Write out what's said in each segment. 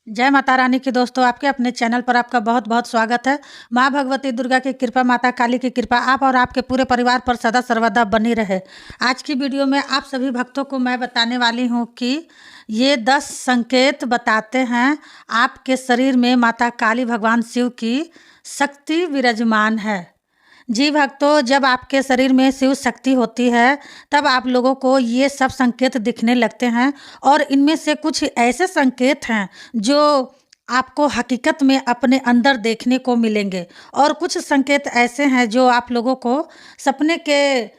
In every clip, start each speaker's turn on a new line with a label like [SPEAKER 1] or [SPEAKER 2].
[SPEAKER 1] जय माता रानी की दोस्तों, आपके अपने चैनल पर आपका बहुत बहुत स्वागत है। माँ भगवती दुर्गा की कृपा, माता काली की कृपा आप और आपके पूरे परिवार पर सदा सर्वदा बनी रहे। आज की वीडियो में आप सभी भक्तों को मैं बताने वाली हूँ कि ये 10 संकेत बताते हैं आपके शरीर में माता काली भगवान शिव की शक्ति विराजमान है। जी भक्तों, जब आपके शरीर में शिव शक्ति होती है तब आप लोगों को ये सब संकेत दिखने लगते हैं, और इनमें से कुछ ऐसे संकेत हैं जो आपको हकीकत में अपने अंदर देखने को मिलेंगे, और कुछ संकेत ऐसे हैं जो आप लोगों को सपने के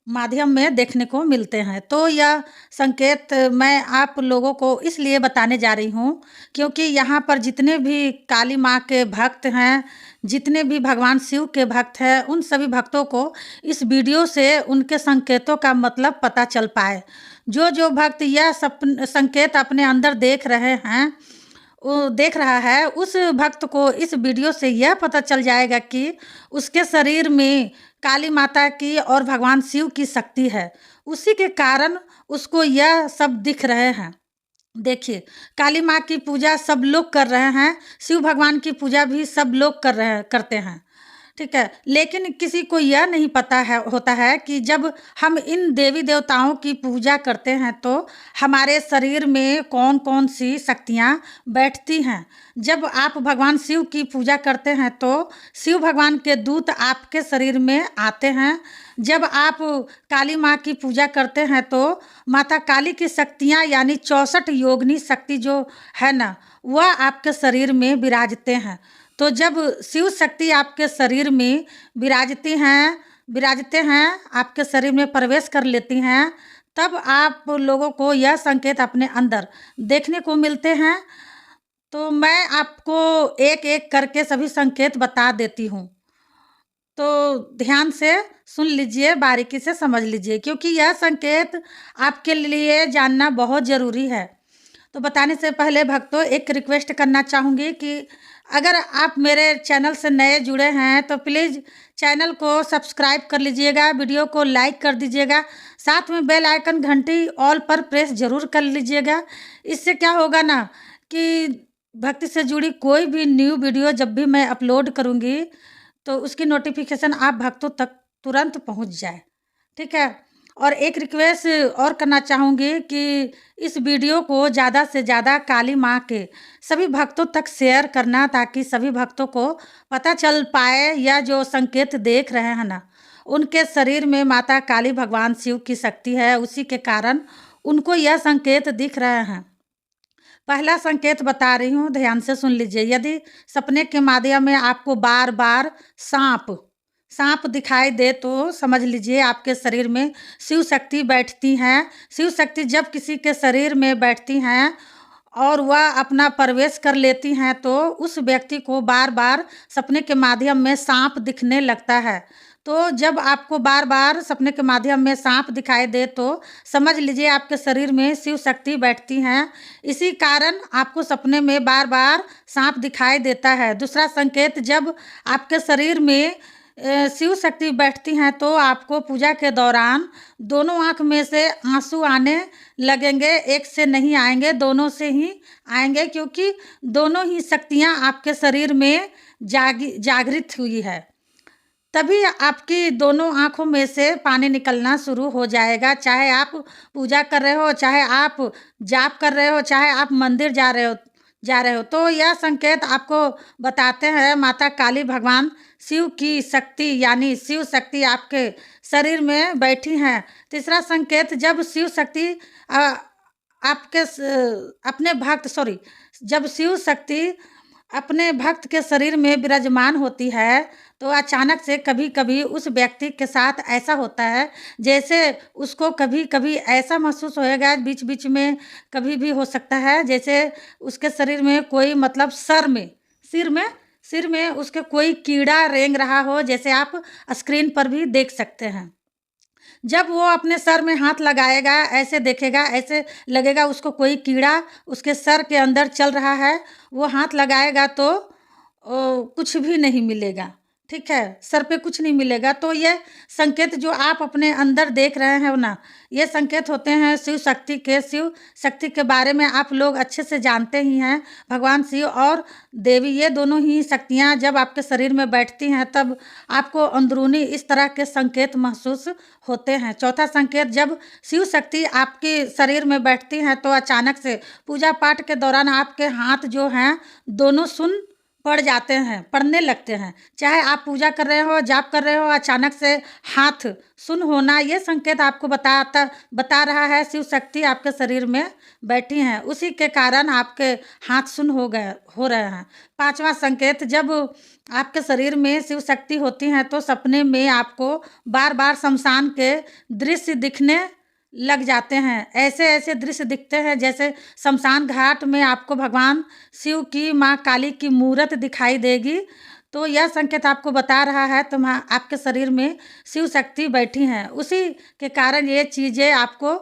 [SPEAKER 1] माध्यम में देखने को मिलते हैं। तो यह संकेत मैं आप लोगों को इसलिए बताने जा रही हूँ क्योंकि यहाँ पर जितने भी काली माँ के भक्त हैं, जितने भी भगवान शिव के भक्त हैं, उन सभी भक्तों को इस वीडियो से उनके संकेतों का मतलब पता चल पाए। जो भक्त यह संकेत अपने अंदर देख रहा है, उस भक्त को इस वीडियो से यह पता चल जाएगा कि उसके शरीर में काली माता की और भगवान शिव की शक्ति है। उसी के कारण उसको यह सब दिख रहे हैं। देखिए, काली माँ की पूजा सब लोग कर रहे हैं, शिव भगवान की पूजा भी सब लोग करते हैं, ठीक है। लेकिन किसी को यह नहीं पता होता है कि जब हम इन देवी देवताओं की पूजा करते हैं तो हमारे शरीर में कौन कौन सी शक्तियाँ बैठती हैं। जब आप भगवान शिव की पूजा करते हैं तो शिव भगवान के दूत आपके शरीर में आते हैं। जब आप काली माँ की पूजा करते हैं तो माता काली की शक्तियाँ यानी 64 योगिनी शक्ति जो है ना, वह आपके शरीर में विराजते हैं। तो जब शिव शक्ति आपके शरीर में विराजते हैं, आपके शरीर में प्रवेश कर लेती हैं, तब आप लोगों को यह संकेत अपने अंदर देखने को मिलते हैं। तो मैं आपको एक एक करके सभी संकेत बता देती हूँ, तो ध्यान से सुन लीजिए, बारीकी से समझ लीजिए, क्योंकि यह संकेत आपके लिए जानना बहुत ज़रूरी है। तो बताने से पहले भक्तों, एक रिक्वेस्ट करना चाहूँगी कि अगर आप मेरे चैनल से नए जुड़े हैं तो प्लीज़ चैनल को सब्सक्राइब कर लीजिएगा, वीडियो को लाइक कर दीजिएगा, साथ में बेल आइकन घंटी ऑल पर प्रेस ज़रूर कर लीजिएगा। इससे क्या होगा ना कि भक्ति से जुड़ी कोई भी न्यू वीडियो जब भी मैं अपलोड करूँगी तो उसकी नोटिफिकेशन आप भक्तों तक तुरंत पहुँच जाए, ठीक है। और एक रिक्वेस्ट और करना चाहूँगी कि इस वीडियो को ज़्यादा से ज़्यादा काली माँ के सभी भक्तों तक शेयर करना, ताकि सभी भक्तों को पता चल पाए या जो संकेत देख रहे हैं ना, उनके शरीर में माता काली भगवान शिव की शक्ति है, उसी के कारण उनको यह संकेत दिख रहे हैं। पहला संकेत बता रही हूँ, ध्यान से सुन लीजिए। यदि सपने के माध्यम में आपको बार बार सांप दिखाई दे तो समझ लीजिए आपके शरीर में शिव शक्ति बैठती हैं। शिव शक्ति जब किसी के शरीर में बैठती हैं और वह अपना प्रवेश कर लेती हैं तो उस व्यक्ति को बार बार सपने के माध्यम में सांप दिखने लगता है। तो जब आपको बार बार सपने के माध्यम में सांप दिखाई दे तो समझ लीजिए आपके शरीर में शिव शक्ति बैठती हैं। इसी कारण आपको सपने में बार बार सांप दिखाई देता है। दूसरा संकेत, जब आपके शरीर में शिव शक्ति बैठती हैं तो आपको पूजा के दौरान दोनों आँख में से आंसू आने लगेंगे। एक से नहीं आएंगे, दोनों से ही आएंगे, क्योंकि दोनों ही शक्तियाँ आपके शरीर में जागृत हुई है। तभी आपकी दोनों आँखों में से पानी निकलना शुरू हो जाएगा। चाहे आप पूजा कर रहे हो, चाहे आप जाप कर रहे हो, चाहे आप मंदिर जा रहे हो, तो यह संकेत आपको बताते हैं माता काली भगवान शिव की शक्ति यानी शिव शक्ति आपके शरीर में बैठी हैं। तीसरा संकेत, जब शिव शक्ति जब शिव शक्ति अपने भक्त के शरीर में विराजमान होती है तो अचानक से कभी कभी उस व्यक्ति के साथ ऐसा होता है जैसे उसको कभी कभी ऐसा महसूस होएगा, बीच बीच में कभी भी हो सकता है जैसे उसके शरीर में कोई मतलब सिर में उसके कोई कीड़ा रेंग रहा हो, जैसे आप स्क्रीन पर भी देख सकते हैं। जब वो अपने सर में हाथ लगाएगा, ऐसे देखेगा, ऐसे लगेगा उसको कोई कीड़ा उसके सर के अंदर चल रहा है। वो हाथ लगाएगा तो कुछ भी नहीं मिलेगा, ठीक है, सर पे कुछ नहीं मिलेगा। तो ये संकेत जो आप अपने अंदर देख रहे हैं ना, ये संकेत होते हैं शिव शक्ति के। शिव शक्ति के बारे में आप लोग अच्छे से जानते ही हैं। भगवान शिव और देवी, ये दोनों ही शक्तियाँ जब आपके शरीर में बैठती हैं तब आपको अंदरूनी इस तरह के संकेत महसूस होते हैं। चौथा संकेत, जब शिव शक्ति आपके शरीर में बैठती हैं तो अचानक से पूजा पाठ के दौरान आपके हाथ जो हैं दोनों सुन पड़ जाते हैं, पड़ने लगते हैं। चाहे आप पूजा कर रहे हो, जाप कर रहे हो, अचानक से हाथ सुन होना, ये संकेत आपको बता रहा है शिव शक्ति आपके शरीर में बैठी हैं, उसी के कारण आपके हाथ सुन हो रहे हैं। पांचवा संकेत, जब आपके शरीर में शिव शक्ति होती हैं तो सपने में आपको बार बार शमशान के दृश्य दिखने लग जाते हैं। ऐसे ऐसे दृश्य दिखते हैं जैसे शमशान घाट में आपको भगवान शिव की माँ काली की मूर्त दिखाई देगी। तो यह संकेत आपको बता रहा है आपके शरीर में शिव शक्ति बैठी हैं, उसी के कारण ये चीज़ें आपको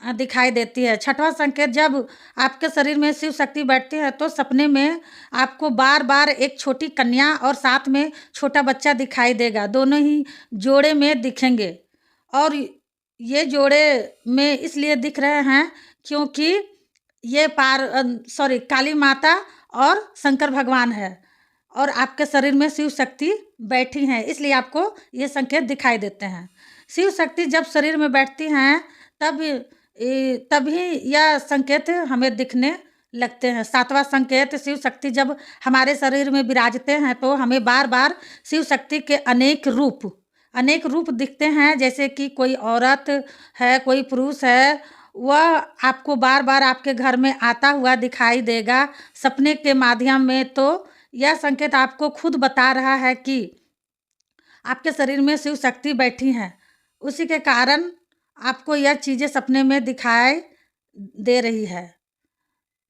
[SPEAKER 1] दिखाई देती है। छठवां संकेत, जब आपके शरीर में शिव शक्ति बैठती है तो सपने में आपको बार बार एक छोटी कन्या और साथ में छोटा बच्चा दिखाई देगा। दोनों ही जोड़े में दिखेंगे, और ये जोड़े में इसलिए दिख रहे हैं क्योंकि ये काली माता और शंकर भगवान है, और आपके शरीर में शिव शक्ति बैठी हैं, इसलिए आपको ये संकेत दिखाई देते हैं। शिव शक्ति जब शरीर में बैठती हैं तभी यह संकेत हमें दिखने लगते हैं। सातवां संकेत, शिव शक्ति जब हमारे शरीर में विराजते हैं तो हमें बार बार शिव शक्ति के अनेक रूप दिखते हैं। जैसे कि कोई औरत है, कोई पुरुष है, वह आपको बार बार आपके घर में आता हुआ दिखाई देगा सपने के माध्यम में। तो यह संकेत आपको खुद बता रहा है कि आपके शरीर में शिव शक्ति बैठी हैं, उसी के कारण आपको यह चीज़ें सपने में दिखाई दे रही है।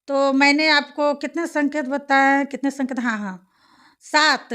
[SPEAKER 1] तो मैंने आपको कितने संकेत बताए, कितने संकेत, हाँ, सात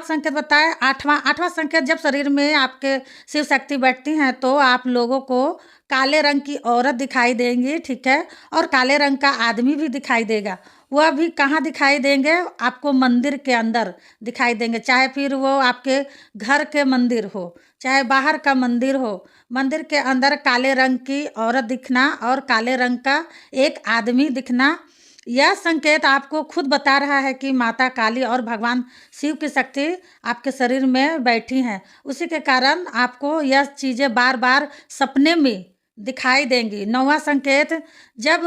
[SPEAKER 1] संकेत बताए। आठवां संकेत, जब शरीर में आपके शिव शक्ति बैठती हैं तो आप लोगों को काले रंग की औरत दिखाई देंगी, ठीक है, और काले रंग का आदमी भी दिखाई देगा। वह भी कहाँ दिखाई देंगे? आपको मंदिर के अंदर दिखाई देंगे, चाहे फिर वो आपके घर के मंदिर हो, चाहे बाहर का मंदिर हो। मंदिर के अंदर काले रंग की औरत दिखना और काले रंग का एक आदमी दिखना, यह संकेत आपको खुद बता रहा है कि माता काली और भगवान शिव की शक्ति आपके शरीर में बैठी हैं, उसी के कारण आपको यह चीज़ें बार बार सपने में दिखाई देंगी। नौवां संकेत, जब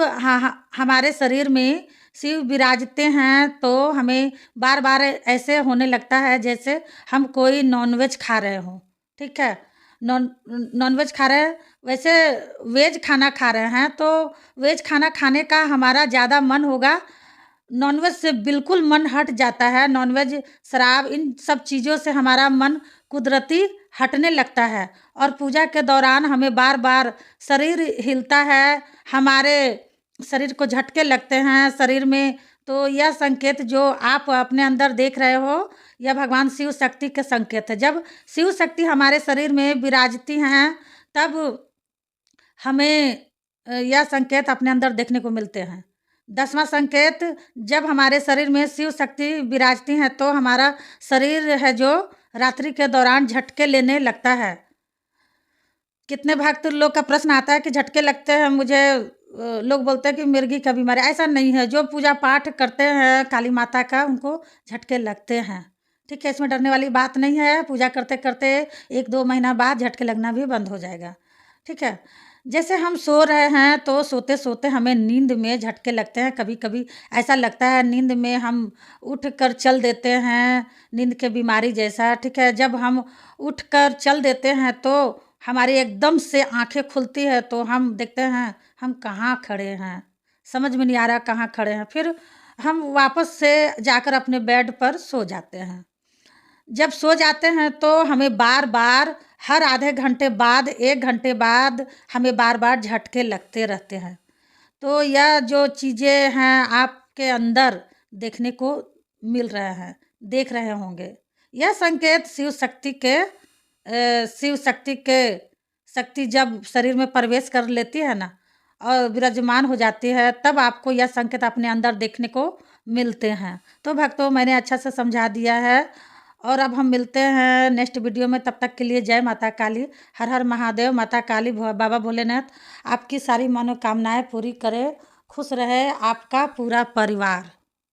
[SPEAKER 1] हमारे शरीर में शिव विराजते हैं तो हमें बार बार ऐसे होने लगता है जैसे हम कोई नॉनवेज खा रहे हों, ठीक है, नॉनवेज खा रहे हैं, वैसे वेज खाना खा रहे हैं तो वेज खाना खाने का हमारा ज़्यादा मन होगा, नॉनवेज से बिल्कुल मन हट जाता है। नॉनवेज, शराब, इन सब चीज़ों से हमारा मन कुदरती हटने लगता है, और पूजा के दौरान हमें बार बार शरीर हिलता है, हमारे शरीर को झटके लगते हैं शरीर में। तो यह संकेत जो आप अपने अंदर देख रहे हो, यह भगवान शिव शक्ति के संकेत है। जब शिव शक्ति हमारे शरीर में विराजती हैं तब हमें यह संकेत अपने अंदर देखने को मिलते हैं। 10वां संकेत, जब हमारे शरीर में शिव शक्ति विराजती हैं तो हमारा शरीर है जो रात्रि के दौरान झटके लेने लगता है। कितने भक्त लोग का प्रश्न आता है कि झटके लगते हैं मुझे, लोग बोलते हैं कि मिर्गी का बीमारी, ऐसा नहीं है। जो पूजा पाठ करते हैं काली माता का उनको झटके लगते हैं, ठीक है, इसमें डरने वाली बात नहीं है। पूजा करते करते 1-2 महीना बाद झटके लगना भी बंद हो जाएगा, ठीक है। जैसे हम सो रहे हैं तो सोते सोते हमें नींद में झटके लगते हैं, कभी कभी ऐसा लगता है नींद में हम उठ कर चल देते हैं, नींद के बीमारी जैसा, ठीक है। जब हम उठ कर चल देते हैं तो हमारी एकदम से आंखें खुलती है तो हम देखते हैं हम कहाँ खड़े हैं, समझ में नहीं आ रहा कहाँ खड़े हैं, फिर हम वापस से जाकर अपने बेड पर सो जाते हैं। जब सो जाते हैं तो हमें बार बार हर आधे घंटे बाद, 1 घंटे बाद हमें बार बार झटके लगते रहते हैं। तो यह जो चीज़ें हैं आपके अंदर देखने को मिल रहे हैं, देख रहे होंगे, यह संकेत शक्ति जब शरीर में प्रवेश कर लेती है ना और विराजमान हो जाती है तब आपको यह संकेत अपने अंदर देखने को मिलते हैं। तो भक्तों, मैंने अच्छा से समझा दिया है और अब हम मिलते हैं नेक्स्ट वीडियो में। तब तक के लिए जय माता काली, हर हर महादेव। माता काली, बाबा भोलेनाथ आपकी सारी मनोकामनाएं पूरी करे। खुश रहे आपका पूरा परिवार।